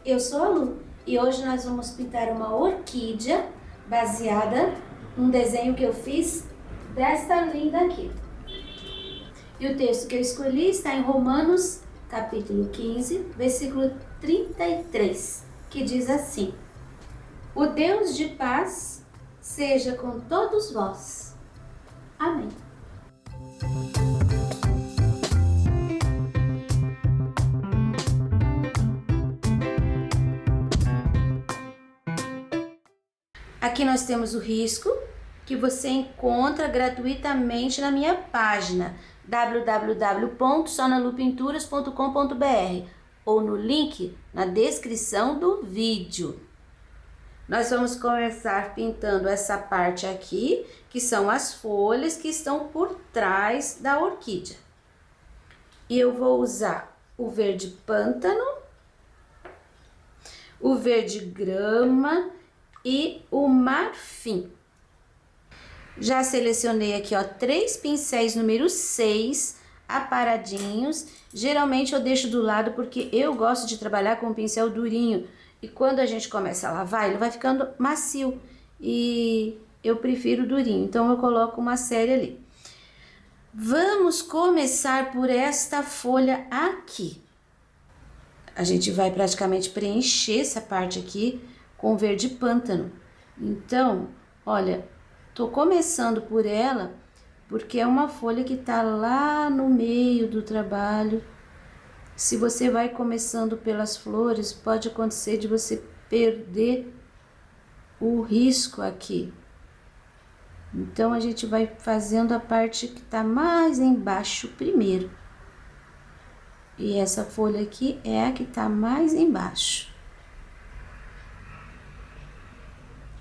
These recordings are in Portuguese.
Eu sou a Lu e hoje nós vamos pintar uma orquídea baseada num desenho que eu fiz desta linda aqui. E o texto que eu escolhi está em Romanos, capítulo 15, versículo 33, que diz assim: O Deus de paz seja com todos vós. Amém. Aqui nós temos o risco que você encontra gratuitamente na minha página www.sonalupinturas.com.br ou no link na descrição do vídeo. Nós vamos começar pintando essa parte aqui, que são as folhas que estão por trás da orquídea. E eu vou usar o verde pântano, o verde grama e o marfim. Já selecionei aqui, ó, 3 pincéis número 6 aparadinhos. Geralmente eu deixo do lado porque eu gosto de trabalhar com um pincel durinho. E quando a gente começa a lavar, ele vai ficando macio. E eu prefiro durinho, então eu coloco uma série ali. Vamos começar por esta folha aqui. A gente vai praticamente preencher essa parte aqui com verde pântano. Então, olha, tô começando por ela porque é uma folha que tá lá no meio do trabalho. Se você vai começando pelas flores, pode acontecer de você perder o risco aqui. Então, a gente vai fazendo a parte que tá mais embaixo primeiro. E essa folha aqui é a que tá mais embaixo.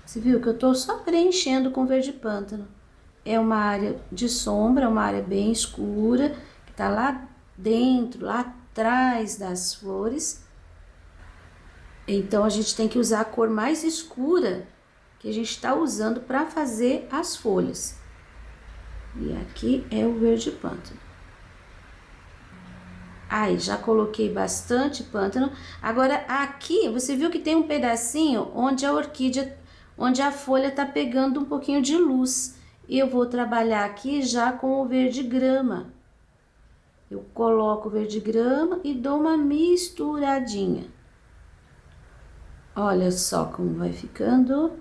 Você viu que eu tô só preenchendo com verde pântano. É uma área de sombra, uma área bem escura, que tá lá dentro, lá atrás das flores. Então, a gente tem que usar a cor mais escura que a gente tá usando para fazer as folhas. E aqui é o verde pântano. Aí, já coloquei bastante pântano. Agora, aqui, você viu que tem um pedacinho onde a orquídea, onde a folha tá pegando um pouquinho de luz. E eu vou trabalhar aqui já com o verde grama. Eu coloco o verde grama e dou uma misturadinha. Olha só como vai ficando.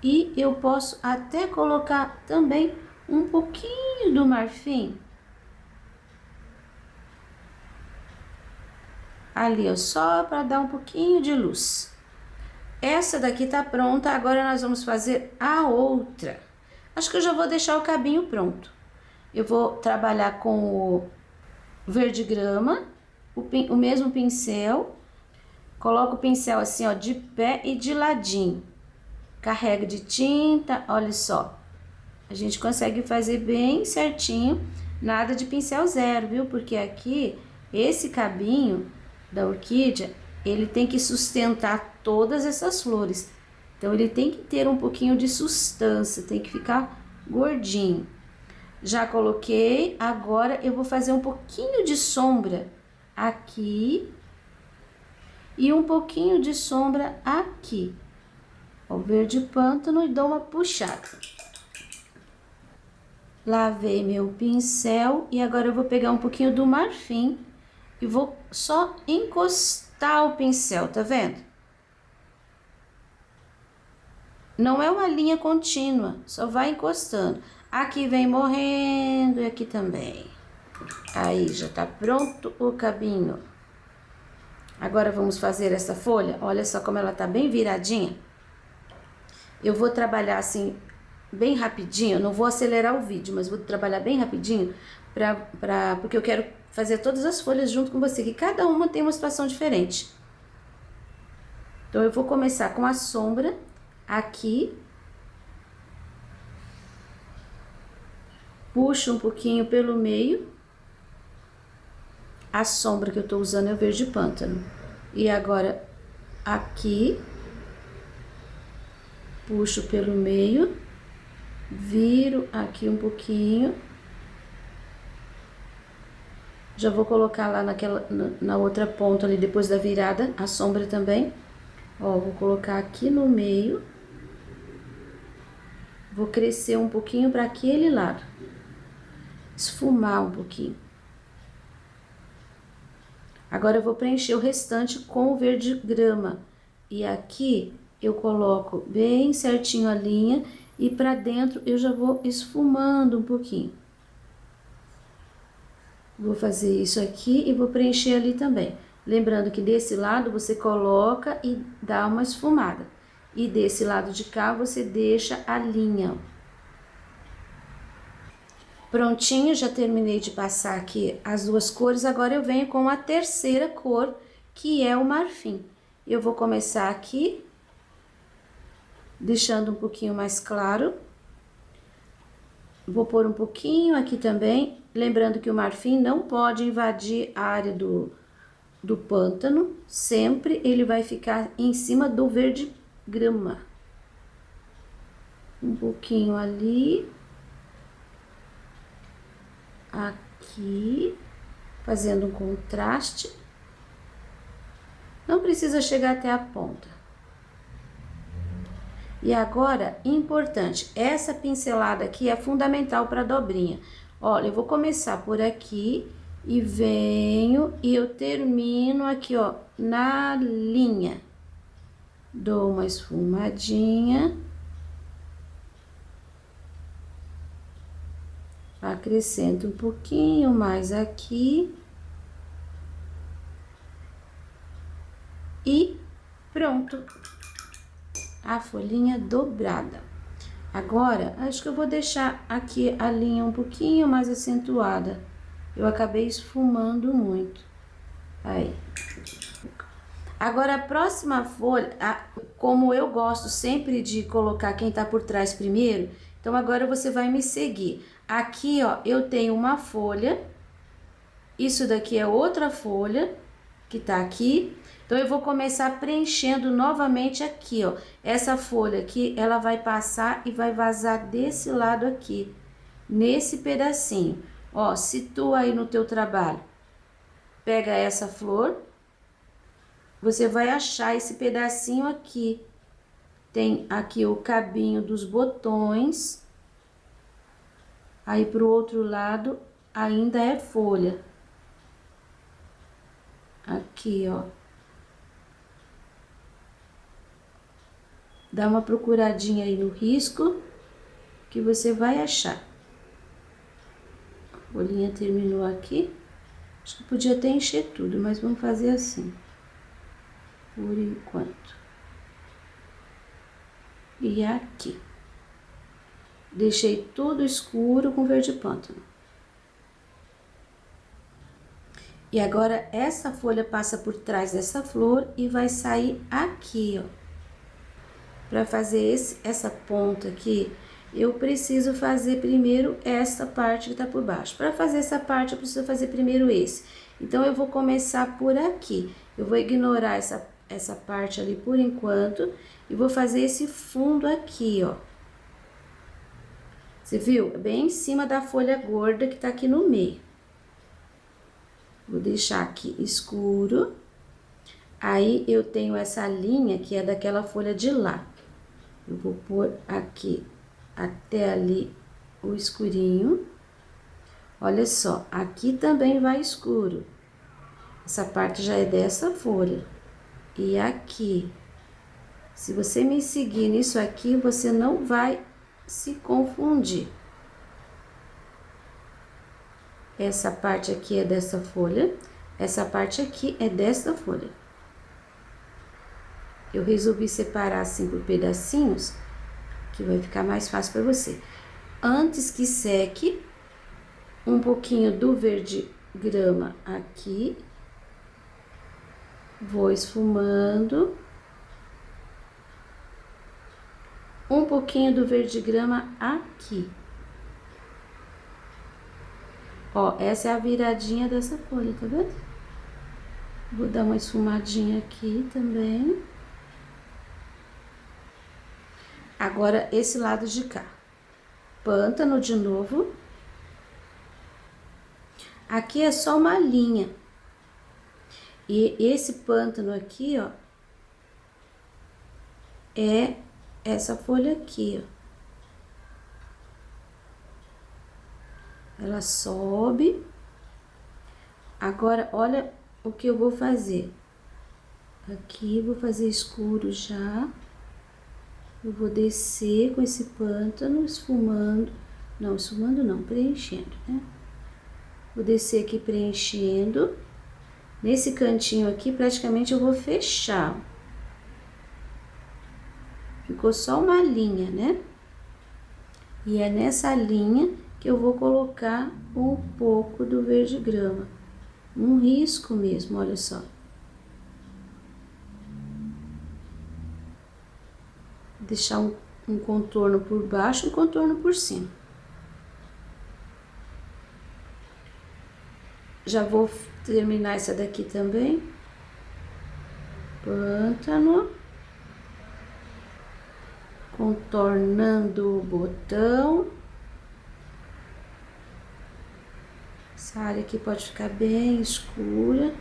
E eu posso até colocar também um pouquinho do marfim. Ali, ó, só para dar um pouquinho de luz. Essa daqui tá pronta, agora nós vamos fazer a outra. Acho que eu já vou deixar o cabinho pronto. Eu vou trabalhar com o verde grama, o mesmo pincel. Coloco o pincel assim, ó, de pé e de ladinho. Carrega de tinta, olha só. A gente consegue fazer bem certinho, nada de pincel zero, viu? Porque aqui, esse cabinho da orquídea, ele tem que sustentar todas essas flores. Então, ele tem que ter um pouquinho de sustância, tem que ficar gordinho. Já coloquei, agora eu vou fazer um pouquinho de sombra aqui e um pouquinho de sombra aqui. O verde pântano e dou uma puxada. Lavei meu pincel e agora eu vou pegar um pouquinho do marfim e vou só encostar o pincel, tá vendo? Não é uma linha contínua, só vai encostando. Aqui vem morrendo e aqui também. Aí, já tá pronto o cabinho. Agora vamos fazer essa folha. Olha só como ela tá bem viradinha. Eu vou trabalhar assim, bem rapidinho. Não vou acelerar o vídeo, mas vou trabalhar bem rapidinho porque eu quero fazer todas as folhas junto com você, que cada uma tem uma situação diferente. Então, eu vou começar com a sombra aqui. Puxo um pouquinho pelo meio. A sombra que eu tô usando é o verde pântano. E agora, aqui. Puxo pelo meio. Viro aqui um pouquinho. Já vou colocar lá na outra ponta ali, depois da virada, a sombra também. Ó, vou colocar aqui no meio. Vou crescer um pouquinho para aquele lado. Esfumar um pouquinho. Agora, eu vou preencher o restante com o verde grama. E aqui, eu coloco bem certinho a linha e para dentro eu já vou esfumando um pouquinho. Vou fazer isso aqui e vou preencher ali também. Lembrando que desse lado você coloca e dá uma esfumada. E desse lado de cá você deixa a linha. Prontinho, já terminei de passar aqui as duas cores. Agora eu venho com a terceira cor, que é o marfim. Eu vou começar aqui, deixando um pouquinho mais claro. Vou pôr um pouquinho aqui também. Lembrando que o marfim não pode invadir a área do pântano, sempre ele vai ficar em cima do verde grama. Um pouquinho ali, aqui, fazendo um contraste. Não precisa chegar até a ponta. E agora, importante, essa pincelada aqui é fundamental para a dobrinha. Olha, eu vou começar por aqui e venho e eu termino aqui, ó, na linha. Dou uma esfumadinha. Acrescento um pouquinho mais aqui. E pronto. A folhinha dobrada. Agora, acho que eu vou deixar aqui a linha um pouquinho mais acentuada. Eu acabei esfumando muito. Aí. Agora, a próxima folha, como eu gosto sempre de colocar quem tá por trás primeiro, então agora você vai me seguir. Aqui, ó, eu tenho uma folha. Isso daqui é outra folha que tá aqui. Então, eu vou começar preenchendo novamente aqui, ó. Essa folha aqui, ela vai passar e vai vazar desse lado aqui, nesse pedacinho. Ó, situa aí no teu trabalho. Pega essa flor, você vai achar esse pedacinho aqui. Tem aqui o cabinho dos botões. Aí, pro outro lado, ainda é folha. Aqui, ó. Dá uma procuradinha aí no risco, que você vai achar. A folhinha terminou aqui. Acho que podia até encher tudo, mas vamos fazer assim. Por enquanto. E aqui. Deixei tudo escuro com verde pântano. E agora, essa folha passa por trás dessa flor e vai sair aqui, ó. Para fazer essa ponta aqui, eu preciso fazer primeiro essa parte que tá por baixo. Para fazer essa parte, eu preciso fazer primeiro esse. Então, eu vou começar por aqui. Eu vou ignorar essa parte ali por enquanto e vou fazer esse fundo aqui, ó. Você viu? Bem em cima da folha gorda que tá aqui no meio. Vou deixar aqui escuro. Aí, eu tenho essa linha que é daquela folha de lá. Eu vou pôr aqui até ali o escurinho. Olha só, aqui também vai escuro. Essa parte já é dessa folha. E aqui, se você me seguir nisso aqui, você não vai se confundir. Essa parte aqui é dessa folha, essa parte aqui é dessa folha. Eu resolvi separar assim por pedacinhos, que vai ficar mais fácil para você. Antes que seque, um pouquinho do verde grama aqui. Vou esfumando. Um pouquinho do verde grama aqui. Ó, essa é a viradinha dessa folha, tá vendo? Vou dar uma esfumadinha aqui também. Agora, esse lado de cá. Pântano de novo. Aqui é só uma linha. E esse pântano aqui, ó, é essa folha aqui, ó. Ela sobe. Agora, olha o que eu vou fazer. Aqui, vou fazer escuro já. Eu vou descer com esse pântano, esfumando. Não, esfumando não, preenchendo, né? Vou descer aqui preenchendo. Nesse cantinho aqui, praticamente eu vou fechar. Ficou só uma linha, né? E é nessa linha que eu vou colocar um pouco do verde grama. Um risco mesmo, olha só. Deixar um contorno por baixo, um contorno por cima. Já vou terminar essa daqui também. Pântano. Contornando o botão. Essa área aqui pode ficar bem escura.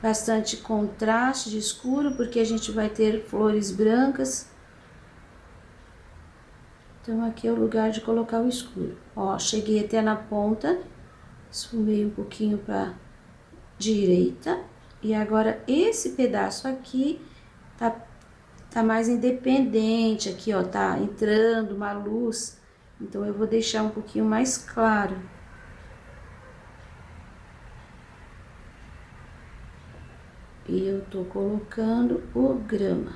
Bastante contraste de escuro, porque a gente vai ter flores brancas. Então, aqui é o lugar de colocar o escuro. Ó, cheguei até na ponta. Esfumei um pouquinho para direita. E agora, esse pedaço aqui tá mais independente. Aqui, ó, tá entrando uma luz. Então, eu vou deixar um pouquinho mais claro. E eu tô colocando o grama.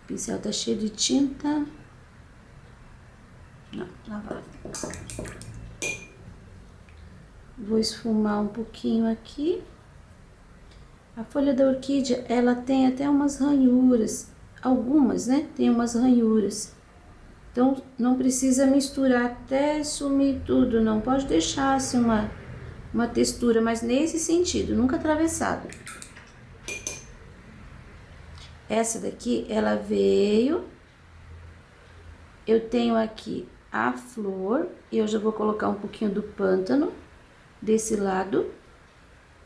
O pincel tá cheio de tinta. Não, lavado. Vou esfumar um pouquinho aqui. A folha da orquídea, ela tem até umas ranhuras. Algumas, né? Tem umas ranhuras. Então, não precisa misturar até sumir tudo, não. Pode deixar, assim, uma textura, mas nesse sentido, nunca atravessada. Essa daqui, ela veio. Eu tenho aqui a flor. E eu já vou colocar um pouquinho do pântano desse lado,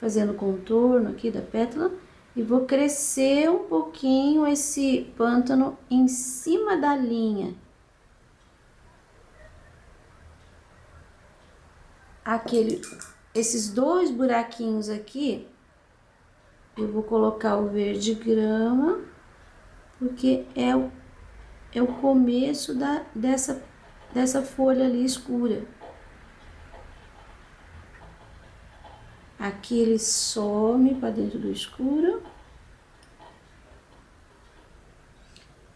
fazendo contorno aqui da pétala. E vou crescer um pouquinho esse pântano em cima da linha. Esses dois buraquinhos aqui, eu vou colocar o verde grama, porque é o começo dessa folha ali escura. Aqui ele some para dentro do escuro.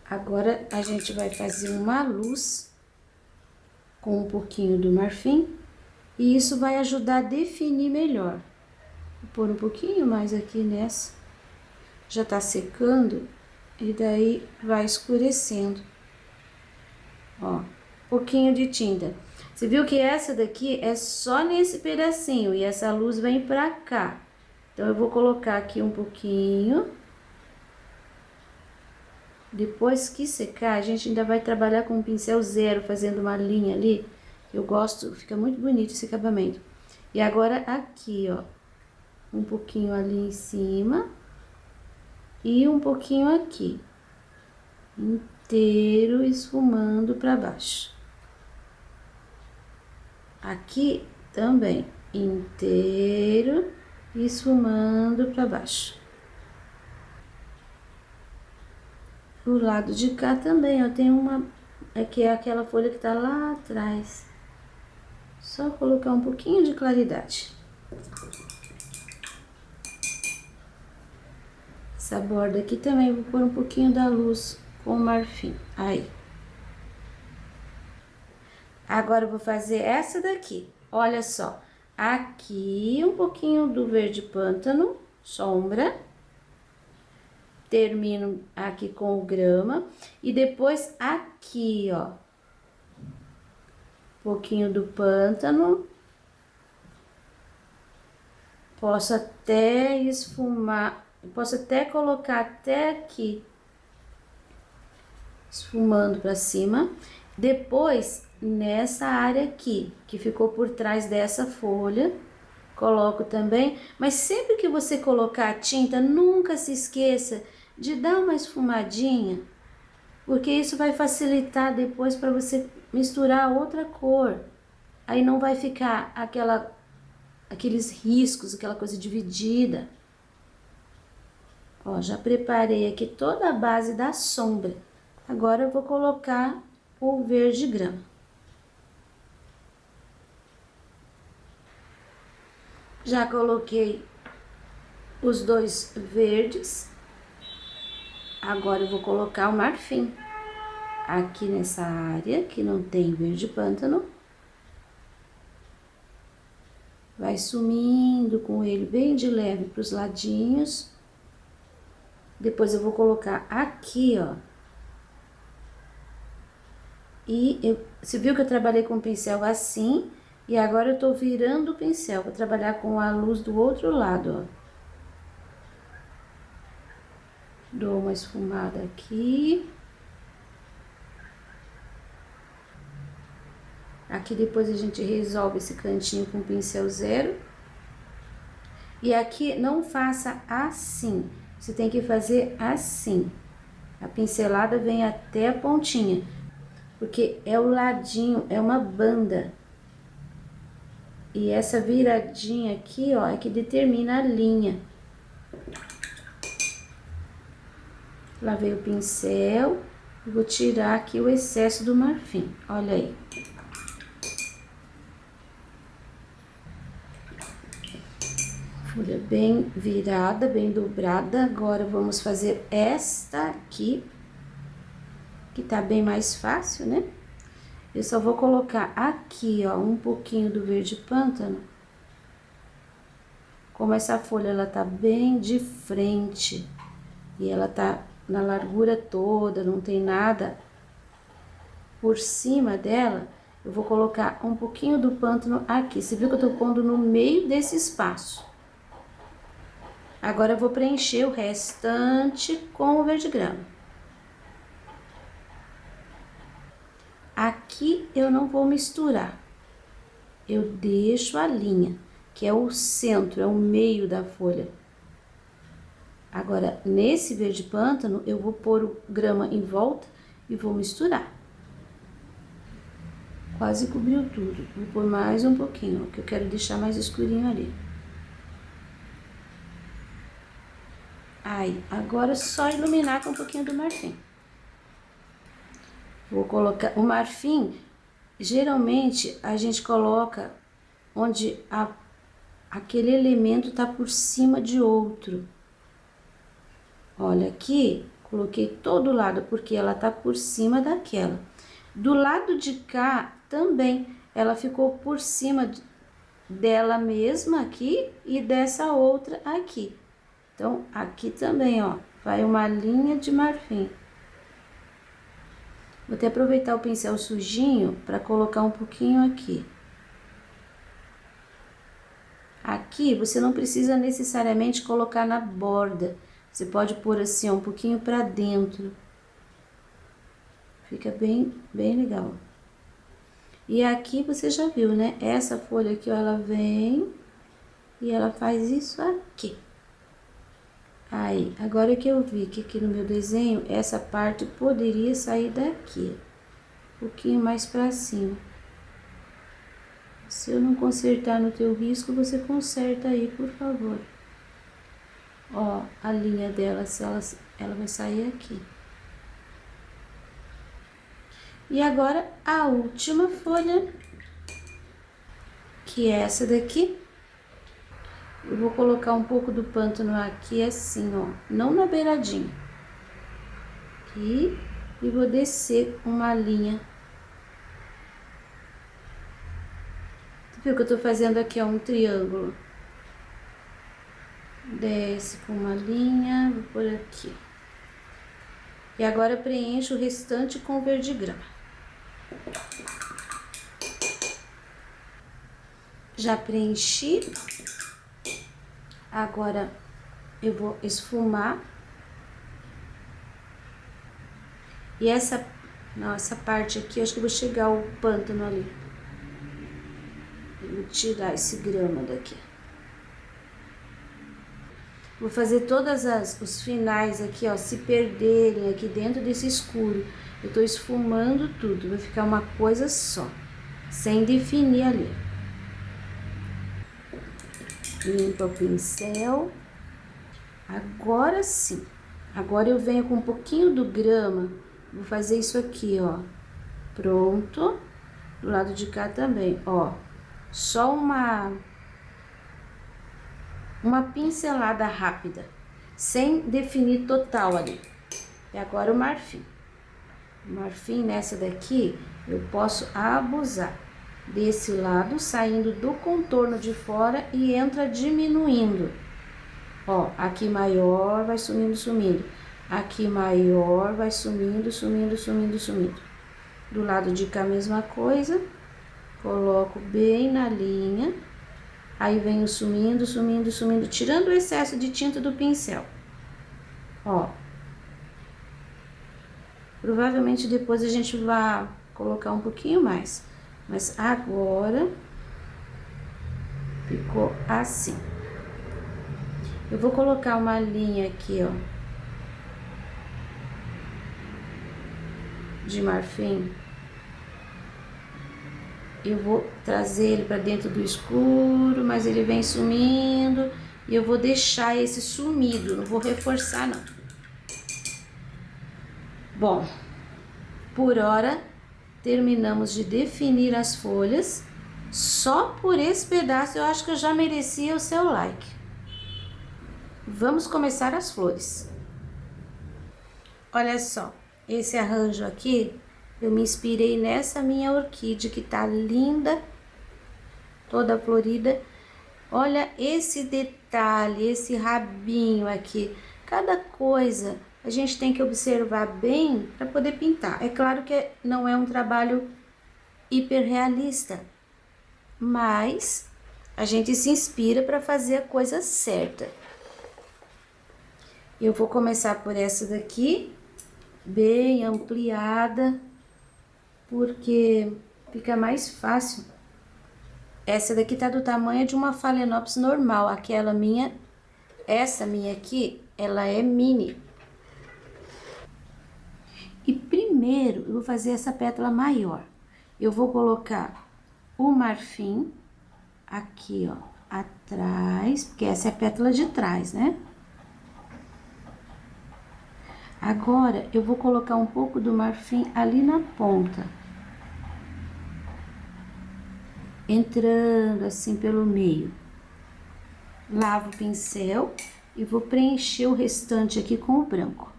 Agora, a gente vai fazer uma luz com um pouquinho do marfim. E isso vai ajudar a definir melhor. Vou pôr um pouquinho mais aqui nessa. Já tá secando e daí vai escurecendo. Ó, pouquinho de tinta. Você viu que essa daqui é só nesse pedacinho e essa luz vem pra cá. Então, eu vou colocar aqui um pouquinho. Depois que secar, a gente ainda vai trabalhar com um pincel zero, fazendo uma linha ali. Eu gosto, fica muito bonito esse acabamento. E agora aqui, ó, um pouquinho ali em cima e um pouquinho aqui, inteiro esfumando para baixo. Aqui também, inteiro esfumando para baixo. Do lado de cá também, ó, tem uma, que é aquela folha que tá lá atrás. Só colocar um pouquinho de claridade. Essa borda aqui também, vou pôr um pouquinho da luz com o marfim. Aí. Agora, eu vou fazer essa daqui. Olha só. Aqui, um pouquinho do verde pântano, sombra. Termino aqui com o grama. E depois, aqui, ó. Pouquinho do pântano. Posso até esfumar, posso até colocar até aqui, esfumando pra cima. Depois, nessa área aqui, que ficou por trás dessa folha, coloco também, mas sempre que você colocar a tinta, nunca se esqueça de dar uma esfumadinha, porque isso vai facilitar depois para você misturar outra cor. Aí não vai ficar aqueles riscos, aquela coisa dividida. Ó, já preparei aqui toda a base da sombra. Agora eu vou colocar o verde grama. Já coloquei os dois verdes. Agora eu vou colocar o marfim aqui nessa área que não tem verde pântano. Vai sumindo com ele bem de leve para os ladinhos. Depois eu vou colocar aqui, ó. Você viu que eu trabalhei com o pincel assim, e agora eu tô virando o pincel, vou trabalhar com a luz do outro lado, ó. Dou uma esfumada aqui. Aqui depois a gente resolve esse cantinho com pincel zero. E aqui não faça assim, você tem que fazer assim. A pincelada vem até a pontinha, porque é o ladinho, é uma banda. E essa viradinha aqui, ó, é que determina a linha. Lavei o pincel e vou tirar aqui o excesso do marfim, olha aí. Folha bem virada, bem dobrada. Agora vamos fazer esta aqui, que tá bem mais fácil, né? Eu só vou colocar aqui, ó, um pouquinho do verde pântano. Como essa folha, ela tá bem de frente e ela tá na largura toda, não tem nada por cima dela, eu vou colocar um pouquinho do pântano aqui. Você viu que eu tô pondo no meio desse espaço. Agora eu vou preencher o restante com o verde grama. Aqui eu não vou misturar. Eu deixo a linha, que é o centro, é o meio da folha. Agora, nesse verde pântano, eu vou pôr o grama em volta e vou misturar. Quase cobriu tudo. Vou pôr mais um pouquinho, ó, que eu quero deixar mais escurinho ali. Aí, agora é só iluminar com um pouquinho do marfim. Vou colocar o marfim, geralmente a gente coloca onde aquele elemento tá por cima de outro. Olha aqui, coloquei todo lado, porque ela tá por cima daquela. Do lado de cá também, ela ficou por cima dela mesma aqui e dessa outra aqui. Então, aqui também, ó, vai uma linha de marfim. Vou até aproveitar o pincel sujinho para colocar um pouquinho aqui. Aqui, você não precisa necessariamente colocar na borda. Você pode pôr assim, ó, um pouquinho para dentro. Fica bem legal. E aqui você já viu, né? Essa folha aqui, ó, ela vem e ela faz isso aqui. Aí, agora que eu vi que aqui no meu desenho, essa parte poderia sair daqui, um pouquinho mais pra cima. Se eu não consertar no teu risco, você conserta aí, por favor. Ó, a linha dela, se ela vai sair aqui. E agora, a última folha, que é essa daqui. Eu vou colocar um pouco do pântano aqui assim, ó, não na beiradinha. Aqui, e vou descer uma linha. Tu viu que eu tô fazendo aqui, ó, um triângulo. Desce com uma linha, vou por aqui. E agora preencho o restante com verde grama. Já preenchi. Agora, eu vou esfumar. E essa Não, essa parte aqui, acho que eu vou chegar ao pântano ali. Vou tirar esse grama daqui. Vou fazer os finais aqui, ó, se perderem aqui dentro desse escuro. Eu tô esfumando tudo, vai ficar uma coisa só, sem definir ali. Limpa o pincel. Agora sim. Agora eu venho com um pouquinho do grama, vou fazer isso aqui, ó. Pronto. Do lado de cá também, ó. Só uma pincelada rápida, sem definir total ali. E agora o marfim. O marfim nessa daqui, eu posso abusar desse lado, saindo do contorno de fora e entra diminuindo. Ó, aqui maior, vai sumindo, sumindo. Aqui maior, vai sumindo, sumindo, sumindo, sumindo. Do lado de cá, a mesma coisa. Coloco bem na linha. Aí venho sumindo, sumindo, sumindo, tirando o excesso de tinta do pincel. Ó. Provavelmente depois a gente vai colocar um pouquinho mais. Mas agora ficou assim. Eu vou colocar uma linha aqui, ó, de marfim. Eu vou trazer ele para dentro do escuro, mas ele vem sumindo. E eu vou deixar esse sumido, não vou reforçar, não. Bom, por hora, terminamos de definir as folhas. Só por esse pedaço eu acho que eu já merecia o seu like. Vamos começar as flores. Olha só, esse arranjo aqui, eu me inspirei nessa minha orquídea que tá linda, toda florida. Olha esse detalhe, esse rabinho aqui. Cada coisa a gente tem que observar bem para poder pintar. É claro que não é um trabalho hiperrealista, mas a gente se inspira para fazer a coisa certa. Eu vou começar por essa daqui, bem ampliada, porque fica mais fácil. Essa daqui tá do tamanho de uma Phalaenopsis normal, aquela minha, essa minha aqui, ela é mini. E primeiro eu vou fazer essa pétala maior. Eu vou colocar o marfim aqui, ó, atrás, porque essa é a pétala de trás, né? Agora, eu vou colocar um pouco do marfim ali na ponta. Entrando assim pelo meio. Lavo o pincel e vou preencher o restante aqui com o branco.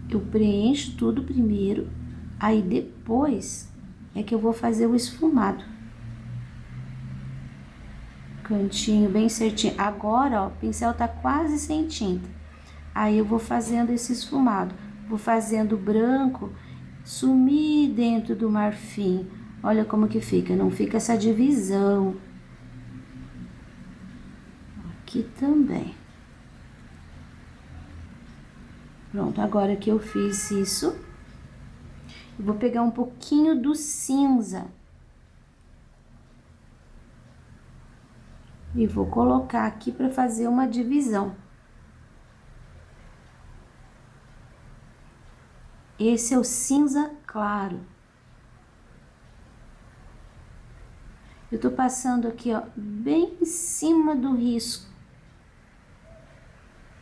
Eu preencho tudo primeiro, aí depois é que eu vou fazer o esfumado. Cantinho bem certinho. Agora, ó, o pincel tá quase sem tinta. Aí eu vou fazendo esse esfumado. Vou fazendo branco sumir dentro do marfim. Olha como que fica, não fica essa divisão. Aqui também. Pronto, agora que eu fiz isso, eu vou pegar um pouquinho do cinza. E vou colocar aqui para fazer uma divisão. Esse é o cinza claro. Eu tô passando aqui, ó, bem em cima do risco.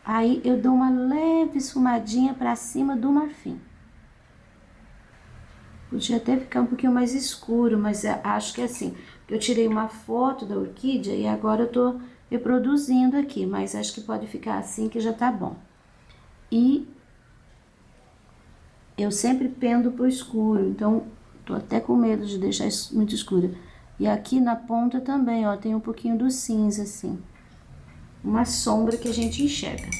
Aí eu dou uma leve esfumadinha para cima do marfim. Podia até ficar um pouquinho mais escuro, mas acho que é assim. Eu tirei uma foto da orquídea e agora eu tô reproduzindo aqui, mas acho que pode ficar assim que já tá bom. E eu sempre pendo pro escuro, então tô até com medo de deixar isso muito escuro. E aqui na ponta também, ó, tem um pouquinho do cinza, assim. Uma sombra que a gente enxerga.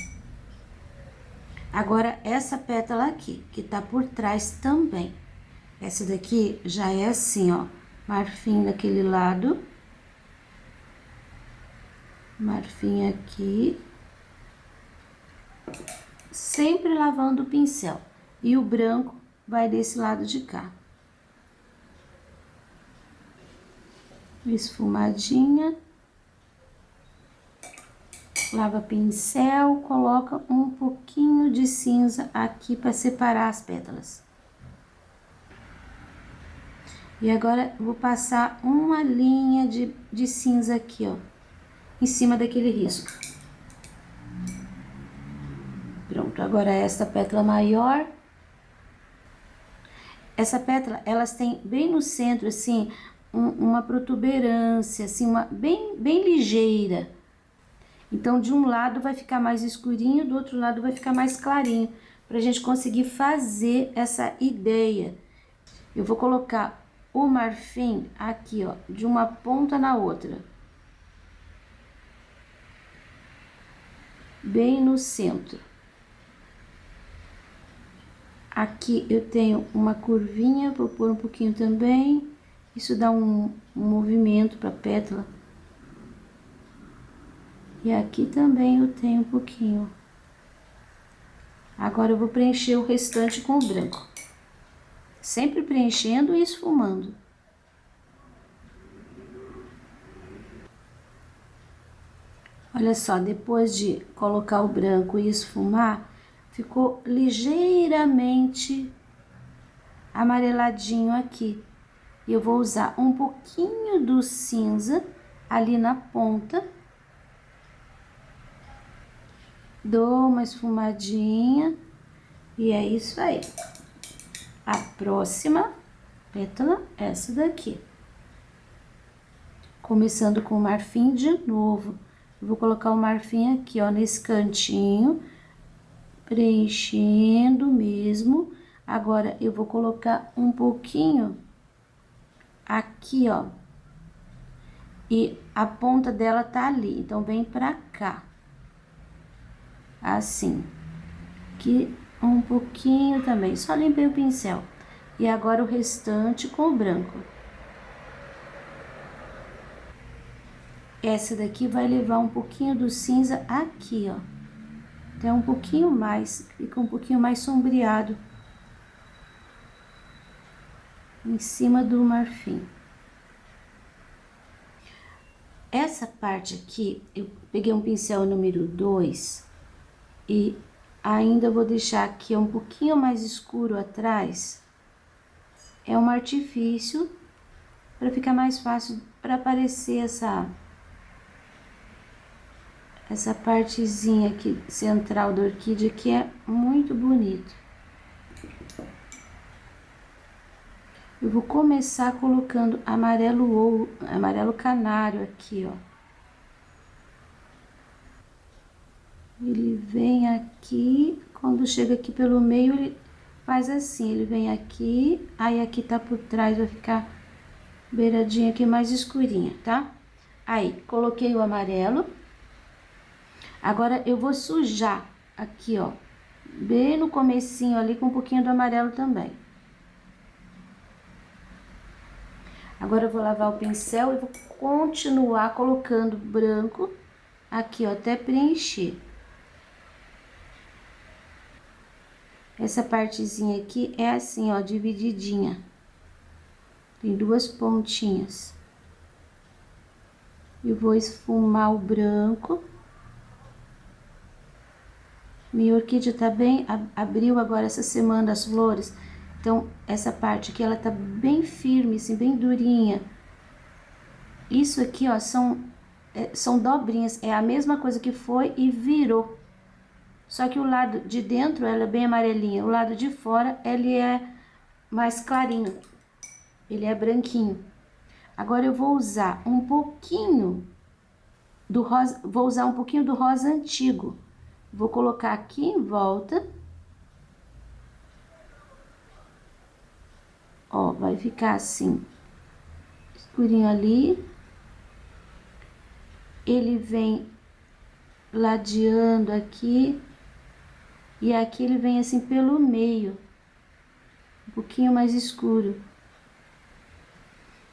Agora, essa pétala aqui, que tá por trás também. Essa daqui já é assim, ó, marfim daquele lado. Marfim aqui. sempre lavando o pincel. E o branco vai desse lado de cá. Esfumadinha. Lava pincel, coloca um pouquinho de cinza aqui para separar as pétalas. E agora, vou passar uma linha de cinza aqui, ó, em cima daquele risco. Pronto, agora essa pétala maior. Essa pétala, elas têm bem no centro, assim, uma protuberância, assim, bem ligeira. Então, de um lado vai ficar mais escurinho, do outro lado vai ficar mais clarinho, pra gente conseguir fazer essa ideia. Eu vou colocar o marfim aqui, ó, de uma ponta na outra. Bem no centro. Aqui eu tenho uma curvinha, vou pôr um pouquinho também. Isso dá um movimento pra pétala. E aqui também eu tenho um pouquinho. Agora eu vou preencher o restante com o branco. Sempre preenchendo e esfumando. Olha só, depois de colocar o branco e esfumar, ficou ligeiramente amareladinho aqui. E eu vou usar um pouquinho do cinza ali na ponta. Dou uma esfumadinha e é isso aí. A próxima pétala, essa daqui. Começando com o marfim de novo. Eu vou colocar o marfim aqui, ó, nesse cantinho, preenchendo mesmo. Agora, eu vou colocar um pouquinho aqui, ó. E a ponta dela tá ali, então vem pra cá. Assim. Aqui um pouquinho também, só limpei o pincel. E agora o restante com o branco. Essa daqui vai levar um pouquinho do cinza aqui, ó. Até um pouquinho mais, fica um pouquinho mais sombreado. Em cima do marfim. Essa parte aqui, eu peguei um pincel número 2 e ainda vou deixar aqui um pouquinho mais escuro atrás. É um artifício para ficar mais fácil para aparecer essa partezinha aqui central da orquídea, que é muito bonito. Eu vou começar colocando amarelo canário aqui, ó. Ele vem aqui, quando chega aqui pelo meio, ele faz assim, ele vem aqui, aí aqui tá por trás, vai ficar beiradinha aqui mais escurinha, tá? Aí, coloquei o amarelo. Agora, eu vou sujar aqui, ó, bem no comecinho ali, com um pouquinho do amarelo também. Agora, eu vou lavar o pincel e vou continuar colocando branco aqui, ó, até preencher. Essa partezinha aqui é assim, ó, divididinha. Tem duas pontinhas. Eu vou esfumar o branco. Minha orquídea tá bem, abriu agora essa semana as flores. Então, essa parte aqui, ela tá bem firme, assim, bem durinha. Isso aqui, ó, são dobrinhas. É a mesma coisa que foi e virou. Só que o lado de dentro, ela é bem amarelinha. O lado de fora, ele é mais clarinho. Ele é branquinho. Agora, eu vou usar um pouquinho do rosa, vou usar um pouquinho do rosa antigo. Vou colocar aqui em volta. Ó, vai ficar assim, escurinho ali. Ele vem ladeando aqui. E aqui ele vem assim pelo meio. Um pouquinho mais escuro.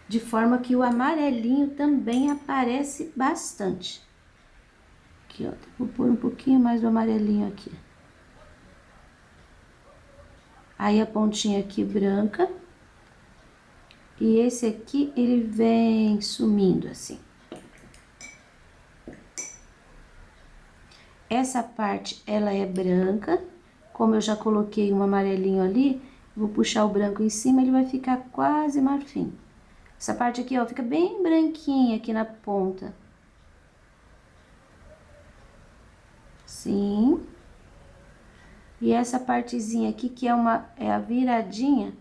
De forma que o amarelinho também aparece bastante. Aqui, ó, vou pôr um pouquinho mais do amarelinho aqui. Aí a pontinha aqui branca. E esse aqui, ele vem sumindo assim. Essa parte, ela é branca. Como eu já coloquei um amarelinho ali, vou puxar o branco em cima, ele vai ficar quase marfim. Essa parte aqui, ó, fica bem branquinha aqui na ponta. Sim. E essa partezinha aqui, que é a viradinha,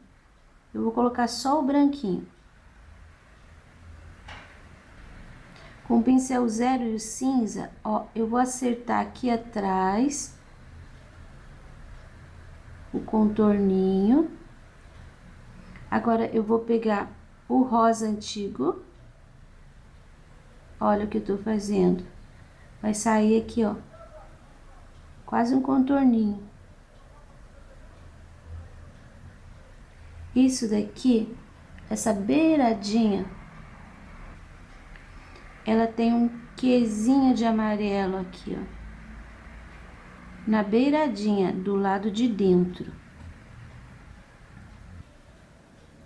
eu vou colocar só o branquinho. Com o pincel 0 e o cinza, ó, eu vou acertar aqui atrás o contorninho. Agora, eu vou pegar o rosa antigo. Olha o que eu tô fazendo. Vai sair aqui, ó, quase um contorninho. Isso daqui, essa beiradinha, ela tem um quezinho de amarelo aqui, ó. Na beiradinha, do lado de dentro.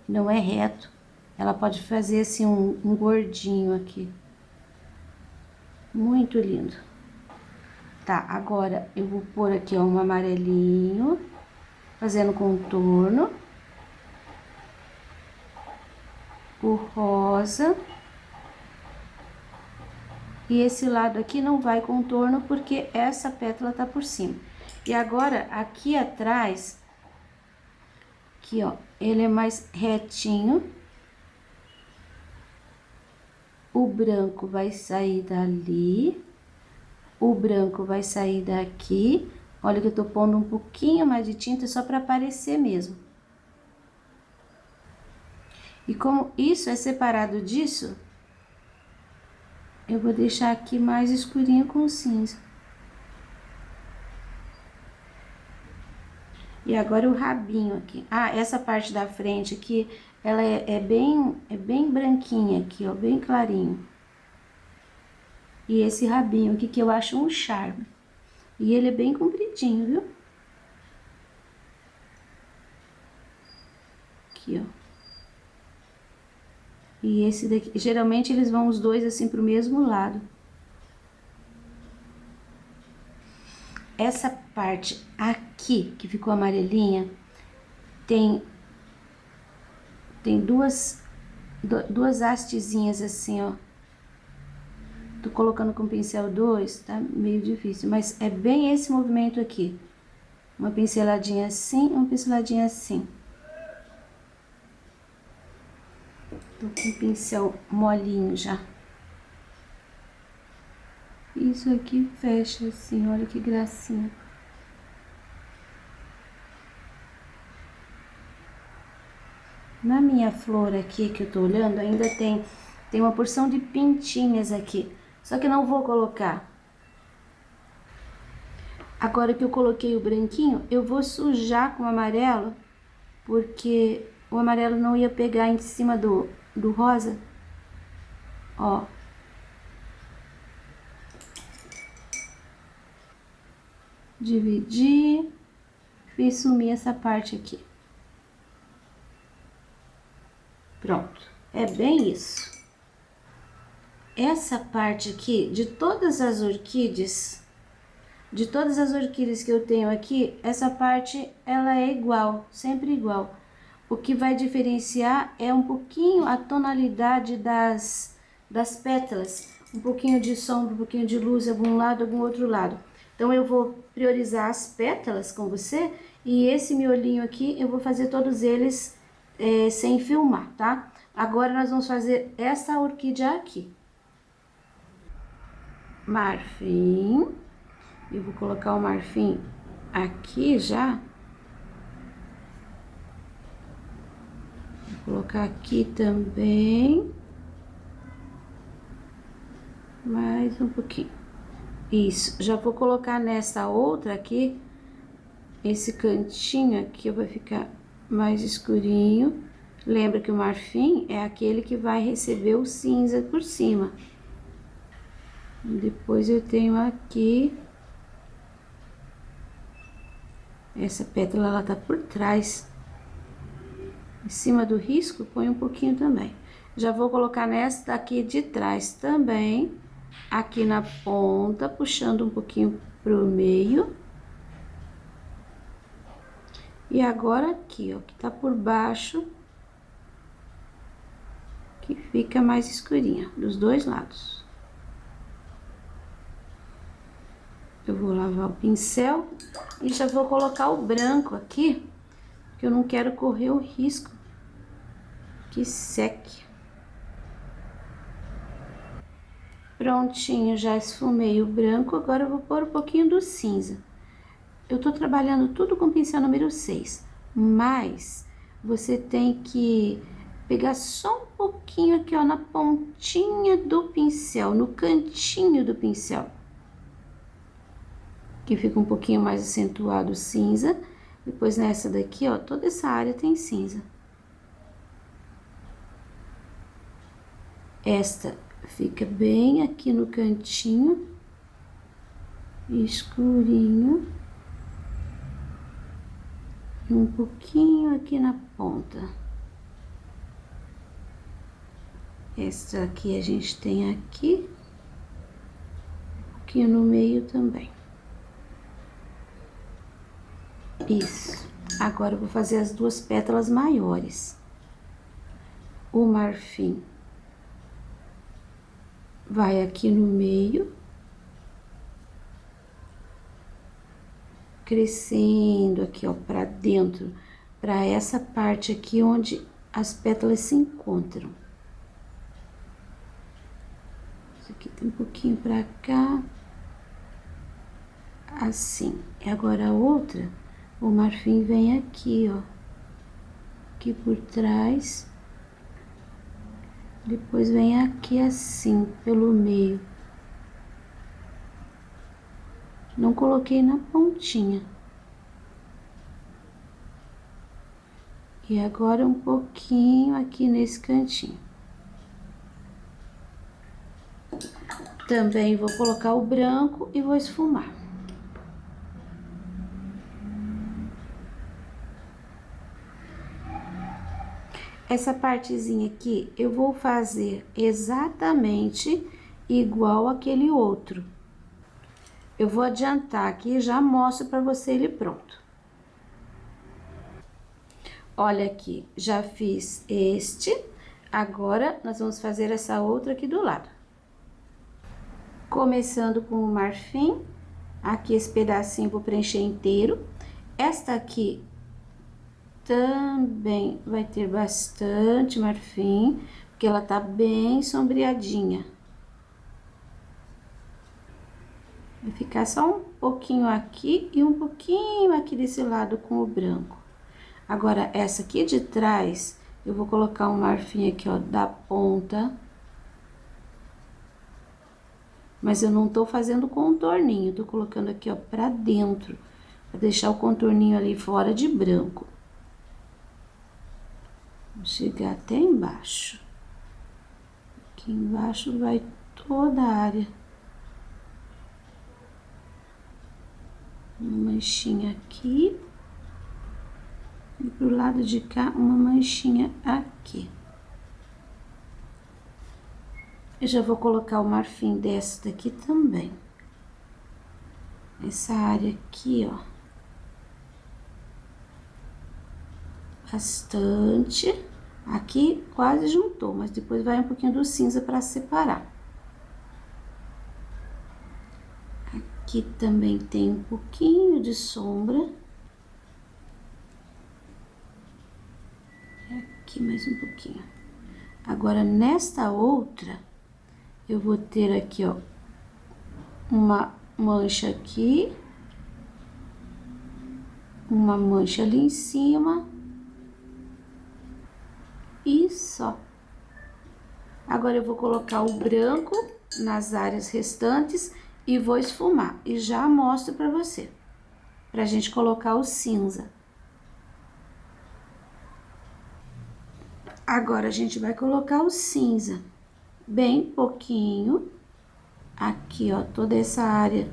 Não é reto. Ela pode fazer assim um gordinho aqui. Muito lindo. Tá, agora eu vou pôr aqui, ó, um amarelinho, fazendo contorno. O rosa. E esse lado aqui não vai contorno porque essa pétala tá por cima. E agora, aqui atrás, aqui, ó, ele é mais retinho. O branco vai sair dali. O branco vai sair daqui. Olha que eu tô pondo um pouquinho mais de tinta só pra aparecer mesmo. E como isso é separado disso, eu vou deixar aqui mais escurinho com cinza. E agora o rabinho aqui. Ah, essa parte da frente aqui, ela é bem branquinha aqui, ó, bem clarinho. E esse rabinho aqui que eu acho um charme. E ele é bem compridinho, viu? Aqui, ó. E esse daqui, geralmente eles vão os dois assim pro mesmo lado. Essa parte aqui, que ficou amarelinha, tem duas hastezinhas assim, ó. Tô colocando com pincel 2, tá meio difícil, mas é bem esse movimento aqui. Uma pinceladinha assim, uma pinceladinha assim. Tô com o pincel molinho já. Isso aqui fecha assim, olha que gracinha. Na minha flor aqui que eu tô olhando, ainda tem uma porção de pintinhas aqui. Só que eu não vou colocar. Agora que eu coloquei o branquinho, eu vou sujar com o amarelo, porque o amarelo não ia pegar em cima do rosa. Ó. Dividi, fiz sumir essa parte aqui. Pronto, é bem isso. Essa parte aqui, de todas as orquídeas que eu tenho aqui, essa parte, ela é igual, sempre igual. O que vai diferenciar é um pouquinho a tonalidade das pétalas. Um pouquinho de sombra, um pouquinho de luz, algum lado, algum outro lado. Então, eu vou priorizar as pétalas com você, e esse miolinho aqui, eu vou fazer todos eles sem filmar, tá? Agora, nós vamos fazer essa orquídea aqui. Marfim. Eu vou colocar o marfim aqui já. Vou colocar aqui também. Mais um pouquinho. Isso, já vou colocar nessa outra aqui. Esse cantinho aqui vai ficar mais escurinho. Lembra que o marfim é aquele que vai receber o cinza por cima. Depois eu tenho aqui Essa pétala, ela tá por trás. Em cima do risco, põe um pouquinho também. Já vou colocar nessa daqui de trás também, aqui na ponta, puxando um pouquinho pro meio. E agora aqui, ó, que tá por baixo, que fica mais escurinha, dos dois lados. Eu vou lavar o pincel e já vou colocar o branco aqui, porque eu não quero correr o risco que seque. Prontinho, já esfumei o branco, agora eu vou pôr um pouquinho do cinza. Eu tô trabalhando tudo com pincel número 6, mas você tem que pegar só um pouquinho aqui, ó, na pontinha do pincel, no cantinho do pincel, que fica um pouquinho mais acentuado o cinza. Depois nessa daqui, ó, toda essa área tem cinza. Esta fica bem aqui no cantinho, escurinho. E um pouquinho aqui na ponta. Esta aqui a gente tem aqui, um pouquinho no meio também. Isso. Agora eu vou fazer as duas pétalas maiores. O marfim vai aqui no meio, crescendo aqui, ó, pra dentro, pra essa parte aqui onde as pétalas se encontram. Isso aqui tem um pouquinho pra cá, assim. E agora a outra, o marfim vem aqui, ó, aqui por trás, depois vem aqui assim, pelo meio. Não coloquei na pontinha. E agora um pouquinho aqui nesse cantinho. Também vou colocar o branco e vou esfumar. Essa partezinha aqui eu vou fazer exatamente igual aquele outro. Eu vou adiantar aqui e já mostro pra você ele pronto. Olha aqui, já fiz este. Agora, nós vamos fazer essa outra aqui do lado. Começando com o marfim. Aqui esse pedacinho vou preencher inteiro. Esta aqui também vai ter bastante marfim, porque ela tá bem sombreadinha. Vai ficar só um pouquinho aqui e um pouquinho aqui desse lado com o branco. Agora, essa aqui de trás, eu vou colocar um marfim aqui, ó, da ponta. Mas eu não tô fazendo contorninho, tô colocando aqui, ó, pra dentro, pra deixar o contorninho ali fora de branco. Vou chegar até embaixo. Aqui embaixo vai toda a área. Uma manchinha aqui. E pro lado de cá, uma manchinha aqui. Eu já vou colocar o marfim dessa daqui também. Essa área aqui, ó. Bastante. Aqui quase juntou, mas depois vai um pouquinho do cinza pra separar. Aqui também tem um pouquinho de sombra. Aqui mais um pouquinho. Agora, nesta outra, eu vou ter aqui, ó, uma mancha aqui, uma mancha ali em cima e só. Agora, eu vou colocar o branco nas áreas restantes e vou esfumar. E já mostro pra você, pra gente colocar o cinza. Agora, a gente vai colocar o cinza bem pouquinho. Aqui, ó, toda essa área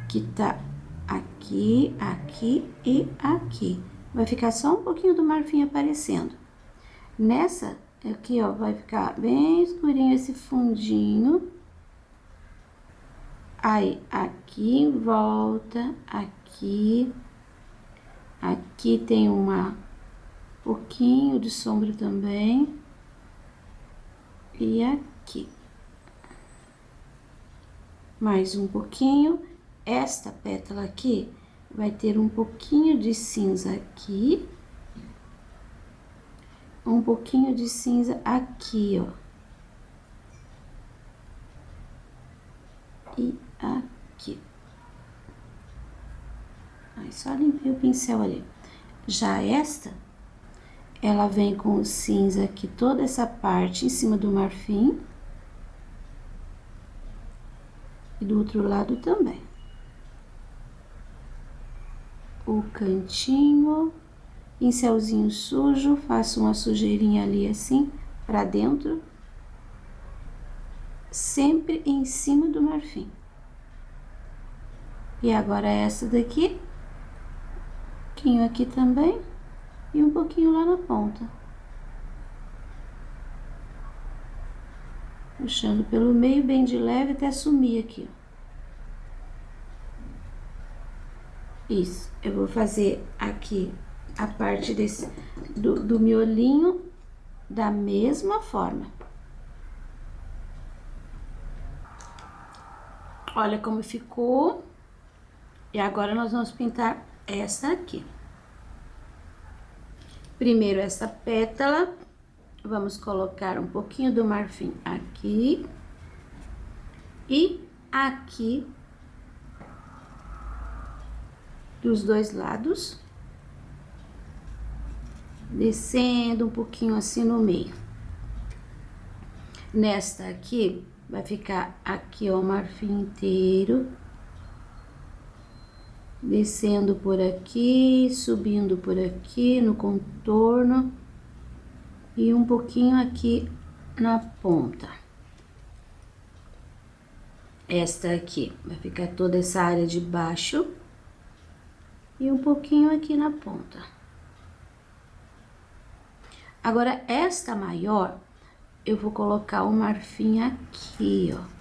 que tá aqui. aqui, aqui e aqui. Vai ficar só um pouquinho do marfim aparecendo. Nessa aqui, ó, vai ficar bem escurinho esse fundinho. Aí, aqui em volta, aqui tem pouquinho de sombra também. E aqui. Mais um pouquinho. Esta pétala aqui vai ter um pouquinho de cinza aqui. Um pouquinho de cinza aqui, ó. E aqui. Aí, só limpei o pincel ali. Já esta, ela vem com o cinza aqui, toda essa parte em cima do marfim. E do outro lado também. O cantinho, pincelzinho sujo, faço uma sujeirinha ali assim, pra dentro. Sempre em cima do marfim. E agora essa daqui, um pouquinho aqui também, e um pouquinho lá na ponta. Puxando pelo meio, bem de leve, até sumir aqui, ó. Isso, eu vou fazer aqui a parte do miolinho da mesma forma. Olha como ficou. E agora nós vamos pintar essa aqui. Primeiro essa pétala, vamos colocar um pouquinho do marfim aqui e aqui dos dois lados, descendo um pouquinho assim no meio. Nesta aqui, vai ficar aqui, ó, o marfim inteiro. Descendo por aqui, subindo por aqui no contorno e um pouquinho aqui na ponta. Esta aqui vai ficar toda essa área de baixo e um pouquinho aqui na ponta. Agora, esta maior, eu vou colocar o marfim aqui, ó.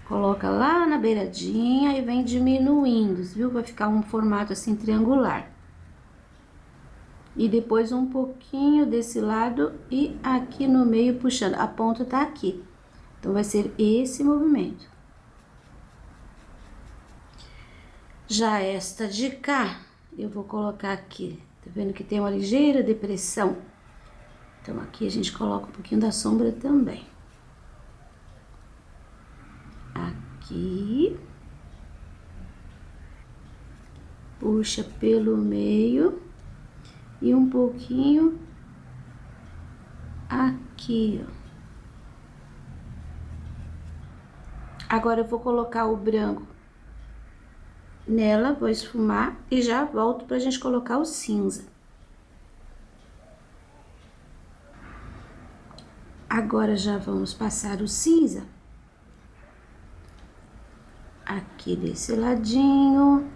Coloca lá na beiradinha e vem diminuindo, viu? Vai ficar um formato assim triangular. E depois um pouquinho desse lado e aqui no meio puxando. A ponta tá aqui. Então, vai ser esse movimento. Já esta de cá, eu vou colocar aqui. Tá vendo que tem uma ligeira depressão? Então, aqui a gente coloca um pouquinho da sombra também. Aqui, puxa pelo meio e um pouquinho aqui, ó. Agora eu vou colocar o branco nela, vou esfumar e já volto pra gente colocar o cinza. Agora já vamos passar o cinza aqui desse ladinho,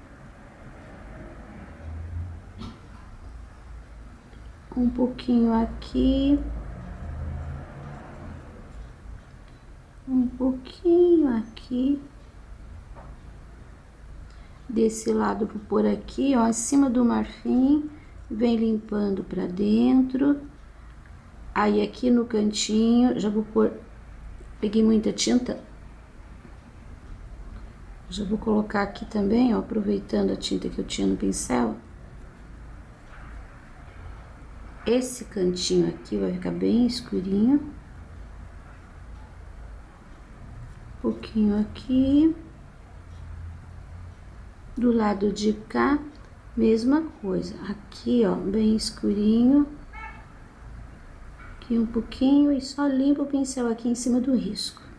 um pouquinho aqui, um pouquinho aqui, desse lado vou pôr aqui, ó, em cima do marfim, vem limpando pra dentro, aí aqui no cantinho, já vou pôr, peguei muita tinta, já vou colocar aqui também, ó, aproveitando a tinta que eu tinha no pincel. Esse cantinho aqui vai ficar bem escurinho. Um pouquinho aqui. Do lado de cá, mesma coisa. Aqui, ó, bem escurinho. Aqui um pouquinho e só limpa o pincel aqui em cima do risco.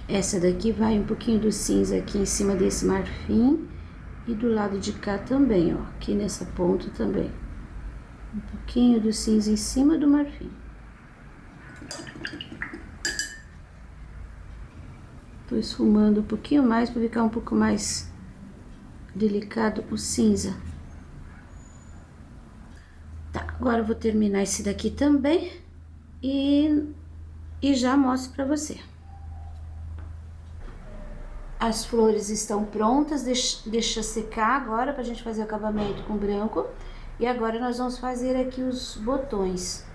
Essa daqui vai um pouquinho do cinza aqui em cima desse marfim e do lado de cá também, ó, aqui nessa ponta também. Um pouquinho do cinza em cima do marfim. Tô esfumando um pouquinho mais para ficar um pouco mais delicado o cinza. Tá, agora eu vou terminar esse daqui também e já mostro para você. As flores estão prontas, deixa secar agora pra gente fazer o acabamento com branco. E agora nós vamos fazer aqui os botões.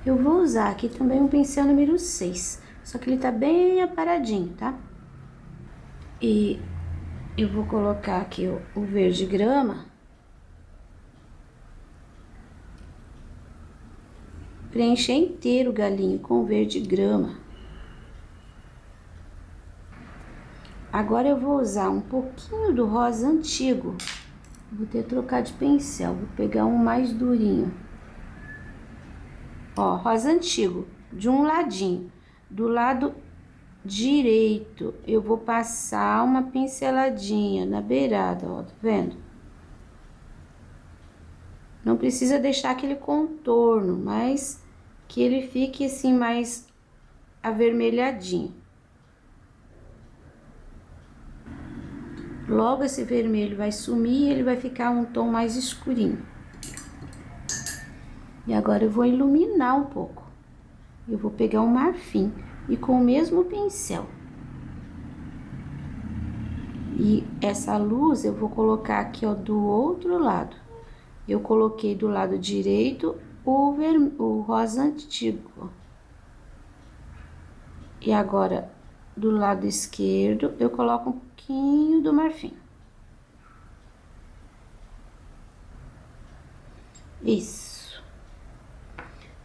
Eu vou usar aqui também um pincel número 6, só que ele tá bem aparadinho, tá? E eu vou colocar aqui o verde grama. Preencher inteiro o galinho com verde grama. Agora eu vou usar um pouquinho do rosa antigo. Vou ter que trocar de pincel, vou pegar um mais durinho. Ó, rosa antigo, de um ladinho. Do lado direito, eu vou passar uma pinceladinha na beirada, ó, tá vendo? Não precisa deixar aquele contorno, mas que ele fique assim mais avermelhadinho. Logo esse vermelho vai sumir e ele vai ficar um tom mais escurinho. E agora eu vou iluminar um pouco. Eu vou pegar um marfim e com o mesmo pincel. E essa luz eu vou colocar aqui, ó, do outro lado. Eu coloquei do lado direito o rosa antigo, ó. E agora, do lado esquerdo, eu coloco um pouquinho do marfim. Isso.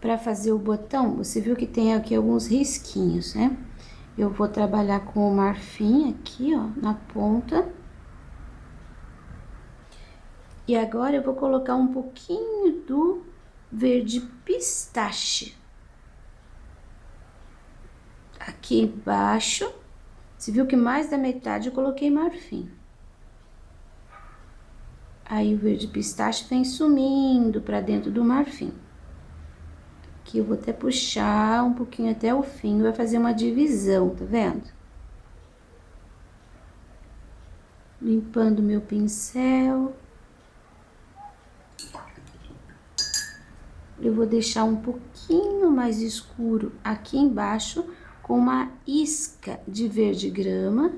Para fazer o botão, você viu que tem aqui alguns risquinhos, né? Eu vou trabalhar com o marfim aqui, ó, na ponta. E agora eu vou colocar um pouquinho do verde pistache. Aqui embaixo, você viu que mais da metade eu coloquei marfim. Aí o verde pistache vem sumindo para dentro do marfim. Aqui eu vou até puxar um pouquinho até o fim, vai fazer uma divisão, tá vendo? Limpando meu pincel. Eu vou deixar um pouquinho mais escuro aqui embaixo com uma isca de verde grama.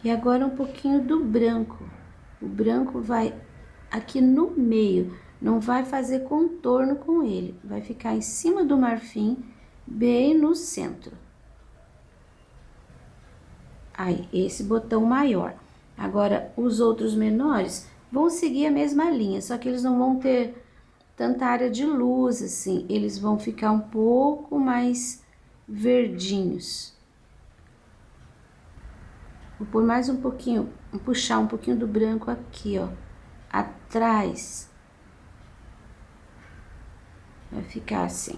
E agora um pouquinho do branco. O branco vai aqui no meio, não vai fazer contorno com ele, vai ficar em cima do marfim, bem no centro. Aí, esse botão maior. Agora, os outros menores vão seguir a mesma linha, só que eles não vão ter tanta área de luz assim, eles vão ficar um pouco mais verdinhos. Vou pôr mais um pouquinho, puxar um pouquinho do branco aqui, ó, atrás. Vai ficar assim.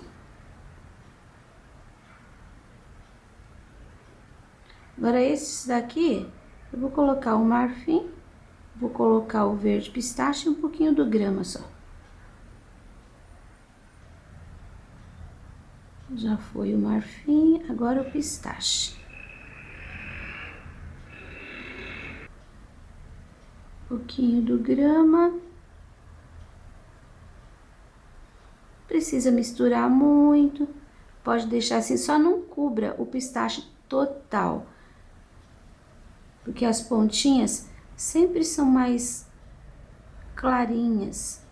Agora, esses daqui, eu vou colocar o marfim, vou colocar o verde pistache e um pouquinho do grama só. Já foi o marfim, agora o pistache. Um pouquinho do grama. Precisa misturar muito, pode deixar assim, só não cubra o pistache total. Porque as pontinhas sempre são mais clarinhas.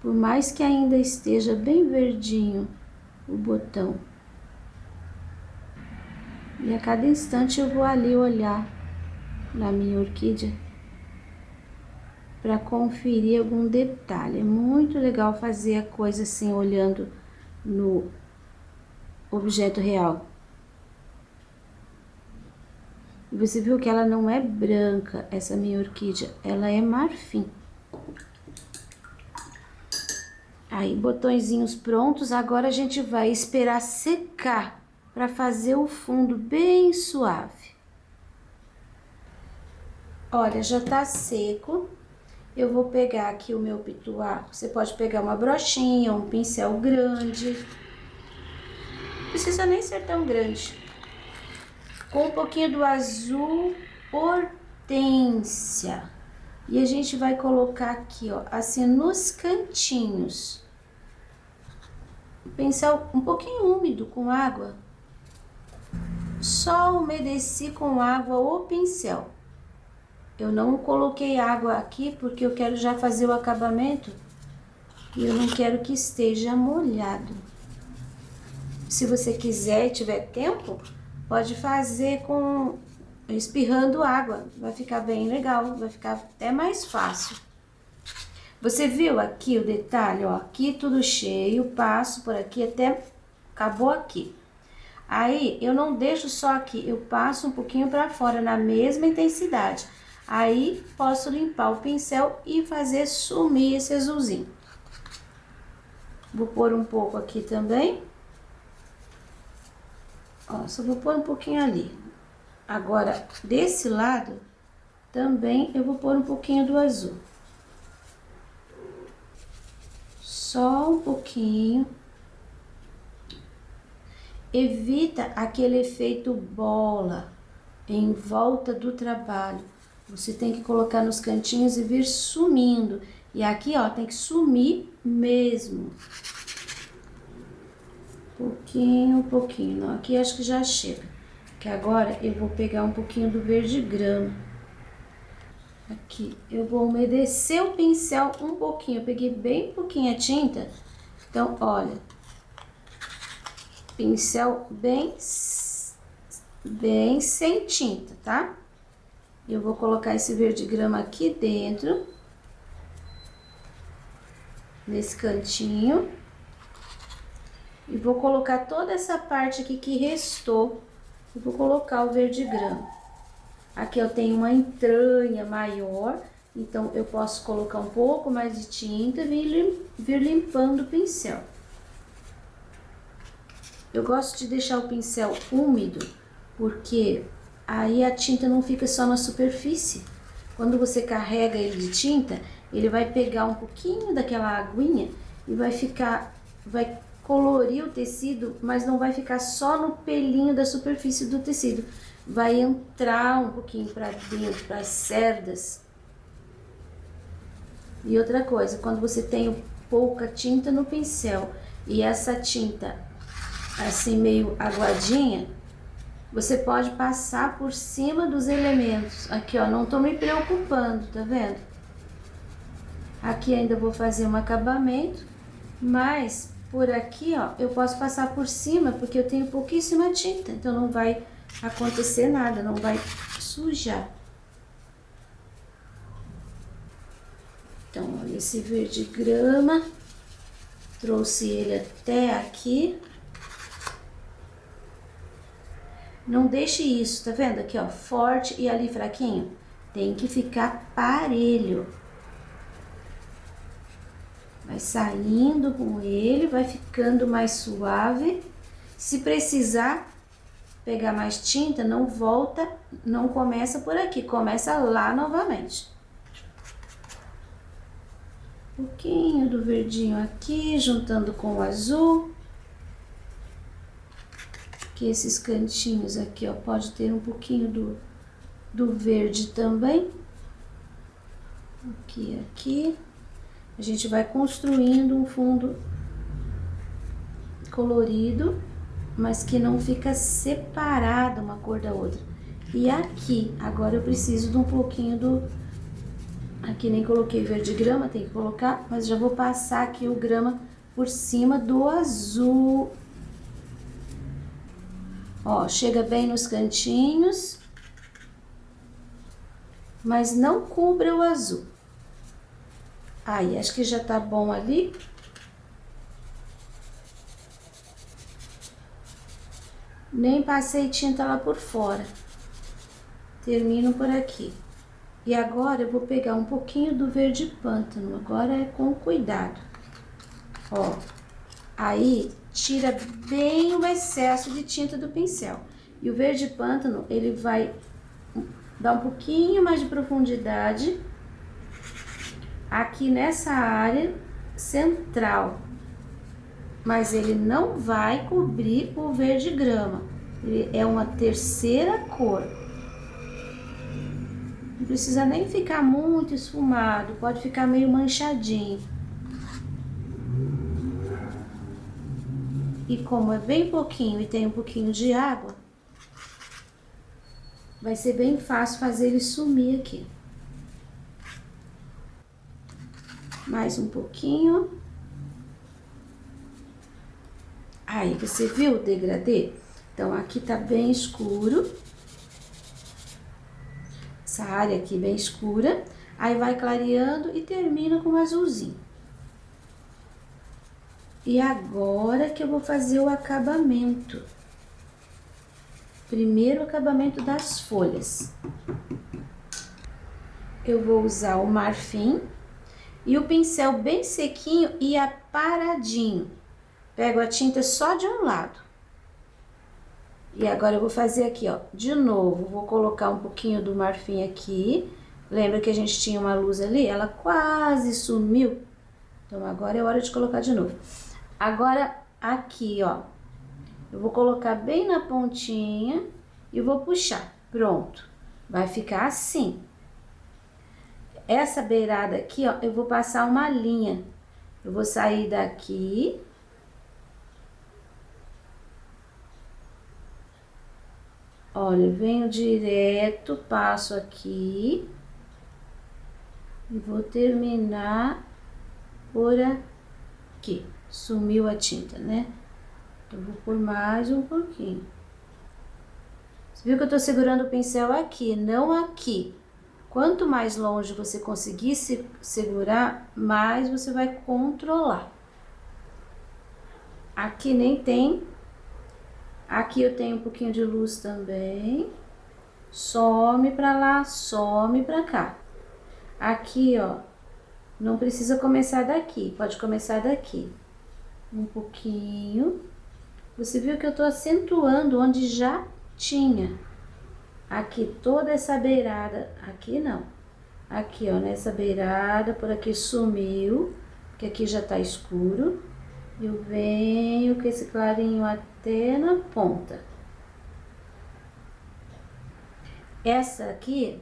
Por mais que ainda esteja bem verdinho o botão. E a cada instante eu vou ali olhar na minha orquídea para conferir algum detalhe. É muito legal fazer a coisa assim, olhando no objeto real. E você viu que ela não é branca, essa minha orquídea, ela é marfim. Aí, botõezinhos prontos, agora a gente vai esperar secar para fazer o fundo bem suave. Olha, já tá seco. eu vou pegar aqui o meu pituá. Você pode pegar uma brochinha, um pincel grande. Não precisa nem ser tão grande. Com um pouquinho do azul hortênsia. E a gente vai colocar aqui, ó, assim, nos cantinhos. O pincel um pouquinho úmido com água. Só umedeci com água o pincel. Eu não coloquei água aqui porque eu quero já fazer o acabamento e eu não quero que esteja molhado. Se você quiser e tiver tempo, pode fazer com espirrando água, vai ficar bem legal, vai ficar até mais fácil. Você viu aqui o detalhe, ó, aqui tudo cheio, passo por aqui até acabou aqui. Aí eu não deixo só aqui, eu passo um pouquinho para fora na mesma intensidade. Aí posso limpar o pincel e fazer sumir esse azulzinho. Vou pôr um pouco aqui também. Ó, só vou pôr um pouquinho ali. Agora, desse lado, também eu vou pôr um pouquinho do azul. Só um pouquinho. Evita aquele efeito bola em volta do trabalho. Você tem que colocar nos cantinhos e vir sumindo. E aqui, ó, tem que sumir mesmo. Pouquinho, pouquinho. Não, aqui acho que já chega. Que agora eu vou pegar um pouquinho do verde grama. Aqui, eu vou umedecer o pincel um pouquinho. Eu peguei bem pouquinha tinta. Então, olha. Pincel bem sem tinta, tá? Eu vou colocar esse verde grama aqui dentro. Nesse cantinho. E vou colocar toda essa parte aqui que restou. Eu vou colocar o verde grama. Aqui eu tenho uma entranha maior, então eu posso colocar um pouco mais de tinta e vir limpando o pincel. Eu gosto de deixar o pincel úmido, porque aí a tinta não fica só na superfície. Quando você carrega ele de tinta, ele vai pegar um pouquinho daquela aguinha e vai colorir o tecido, mas não vai ficar só no pelinho da superfície do tecido. Vai entrar um pouquinho para dentro, para as cerdas. E outra coisa, quando você tem pouca tinta no pincel e essa tinta assim meio aguadinha, você pode passar por cima dos elementos. Aqui, ó, não tô me preocupando, tá vendo? Aqui ainda vou fazer um acabamento, mas por aqui, ó, eu posso passar por cima porque eu tenho pouquíssima tinta, então não vai acontecer nada, não vai sujar. Então, olha esse verde grama, trouxe ele até aqui. Não deixe isso, tá vendo? Aqui, ó, forte e ali fraquinho. Tem que ficar parelho. Vai saindo com ele, vai ficando mais suave. Se precisar pegar mais tinta, não volta, não começa por aqui, começa lá novamente. Um pouquinho do verdinho aqui, juntando com o azul. Que esses cantinhos aqui, ó, pode ter um pouquinho do verde também. Aqui. A gente vai construindo um fundo colorido, mas que não fica separado uma cor da outra. E aqui, agora eu preciso de um pouquinho Aqui nem coloquei verde grama, tem que colocar, mas já vou passar aqui o grama por cima do azul. Ó, chega bem nos cantinhos, mas não cubra o azul. Aí, acho que já tá bom ali. Nem passei tinta lá por fora. Termino por aqui. E agora eu vou pegar um pouquinho do verde pântano, agora é com cuidado. Ó, aí tira bem o excesso de tinta do pincel. E o verde pântano, ele vai dar um pouquinho mais de profundidade aqui nessa área central. Mas ele não vai cobrir o verde grama. Ele é uma terceira cor. Não precisa nem ficar muito esfumado, pode ficar meio manchadinho. E como é bem pouquinho e tem um pouquinho de água, vai ser bem fácil fazer ele sumir aqui. Mais um pouquinho. Aí, você viu o degradê? Então, aqui tá bem escuro. Essa área aqui bem escura. Aí, vai clareando e termina com um azulzinho. E agora que eu vou fazer o acabamento. Primeiro, o acabamento das folhas. Eu vou usar o marfim e o pincel bem sequinho e aparadinho. Pego a tinta só de um lado. E agora eu vou fazer aqui, ó, de novo, vou colocar um pouquinho do marfim aqui. Lembra que a gente tinha uma luz ali? Ela quase sumiu. Então, agora é hora de colocar de novo. Agora, aqui, ó, eu vou colocar bem na pontinha e vou puxar. Pronto. Vai ficar assim. Essa beirada aqui, ó, eu vou passar uma linha. Eu vou sair daqui. Olha, venho direto, passo aqui e vou terminar por aqui. Sumiu a tinta, né? Eu vou por mais um pouquinho. Você viu que eu tô segurando o pincel aqui, não aqui. Quanto mais longe você conseguir segurar, mais você vai controlar. Aqui nem tem. Aqui eu tenho um pouquinho de luz também. Some pra lá, some pra cá. Aqui, ó, não precisa começar daqui, pode começar daqui. Um pouquinho. Você viu que eu tô acentuando onde já tinha. Aqui toda essa beirada, aqui não. Aqui, ó, nessa beirada, por aqui sumiu, porque aqui já tá escuro. Eu venho com esse clarinho até na ponta. Essa aqui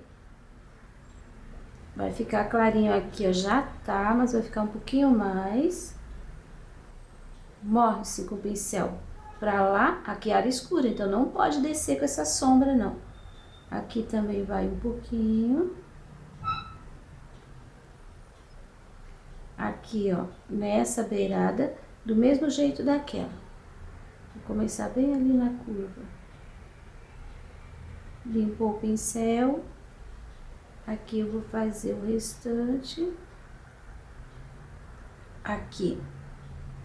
vai ficar clarinho aqui, ó, já tá, mas vai ficar um pouquinho mais. Morre-se com o pincel pra lá, aqui é área escura, então não pode descer com essa sombra, não. Aqui também vai um pouquinho. Aqui, ó, nessa beirada, do mesmo jeito daquela. Vou começar bem ali na curva. Limpou o pincel. Aqui eu vou fazer o restante. Aqui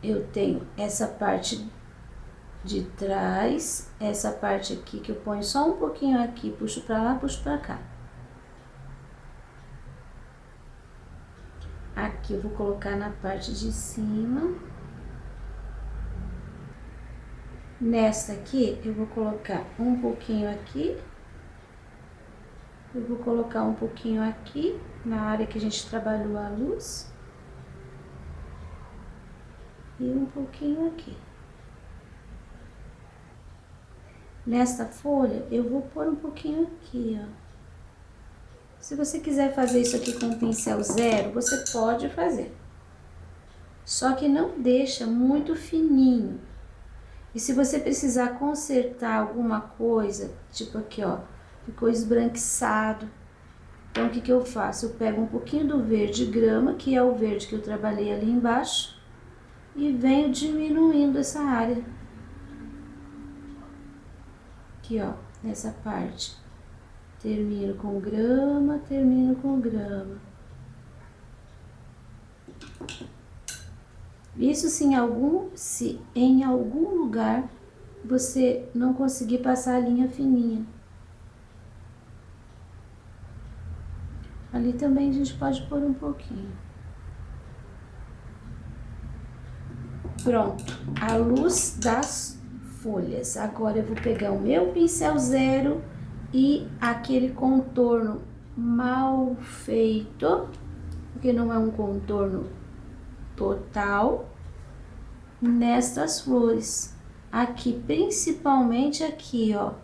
eu tenho essa parte de trás, essa parte aqui que eu ponho só um pouquinho aqui, puxo pra lá, puxo pra cá. Aqui eu vou colocar na parte de cima. Nessa aqui, eu vou colocar um pouquinho aqui. Eu vou colocar um pouquinho aqui, na área que a gente trabalhou a luz. E um pouquinho aqui. Nesta folha, eu vou pôr um pouquinho aqui, ó. Se você quiser fazer isso aqui com um pincel zero, você pode fazer. Só que não deixa muito fininho. E se você precisar consertar alguma coisa, tipo aqui, ó, ficou esbranquiçado. Então, o que que eu faço? Eu pego um pouquinho do verde grama, que é o verde que eu trabalhei ali embaixo, e venho diminuindo essa área. Aqui, ó, nessa parte. Termino com grama, termino com grama. Isso se em algum lugar você não conseguir passar a linha fininha. Ali também a gente pode pôr um pouquinho. Pronto, a luz das folhas. Agora eu vou pegar o meu pincel zero e aquele contorno mal feito. Vou porque não é um contorno total nestas flores. Aqui, principalmente aqui, ó,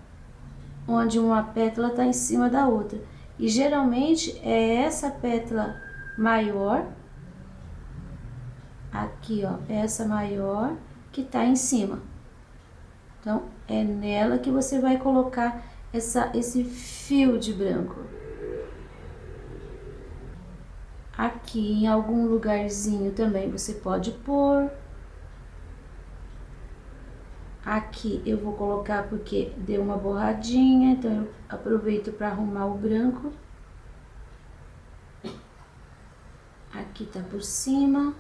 onde uma pétala tá em cima da outra. E geralmente é essa pétala maior, aqui, ó, essa maior que tá em cima. Então, é nela que você vai colocar esse fio de branco. Aqui em algum lugarzinho também você pode pôr. Aqui eu vou colocar porque deu uma borradinha, então eu aproveito para arrumar o branco. Aqui tá por cima.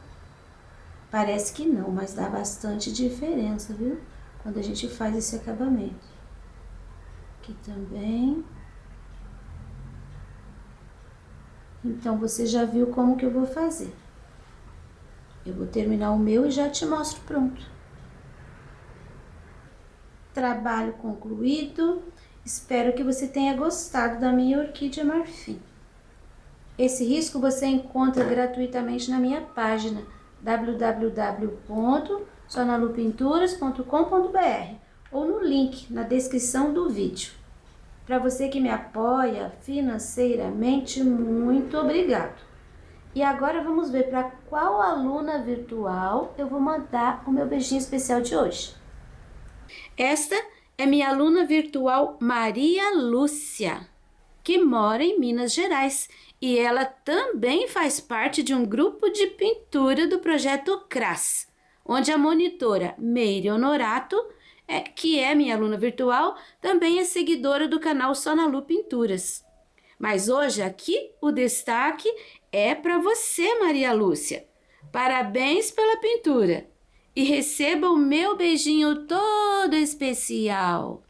Parece que não, mas dá bastante diferença, viu? Quando a gente faz esse acabamento. Aqui também. Então, você já viu como que eu vou fazer. Eu vou terminar o meu e já te mostro pronto. Trabalho concluído. Espero que você tenha gostado da minha orquídea marfim. Esse risco você encontra gratuitamente na minha página www.sonalupinturas.com.br ou no link na descrição do vídeo. Para você que me apoia financeiramente, muito obrigado. E agora vamos ver para qual aluna virtual eu vou mandar o meu beijinho especial de hoje. Esta é minha aluna virtual Maria Lúcia, que mora em Minas Gerais, e ela também faz parte de um grupo de pintura do projeto CRAS, onde a monitora Meire Honorato, que é minha aluna virtual, também é seguidora do canal Sonalu Pinturas. Mas hoje aqui o destaque é para você, Maria Lúcia. Parabéns pela pintura e receba o meu beijinho todo especial.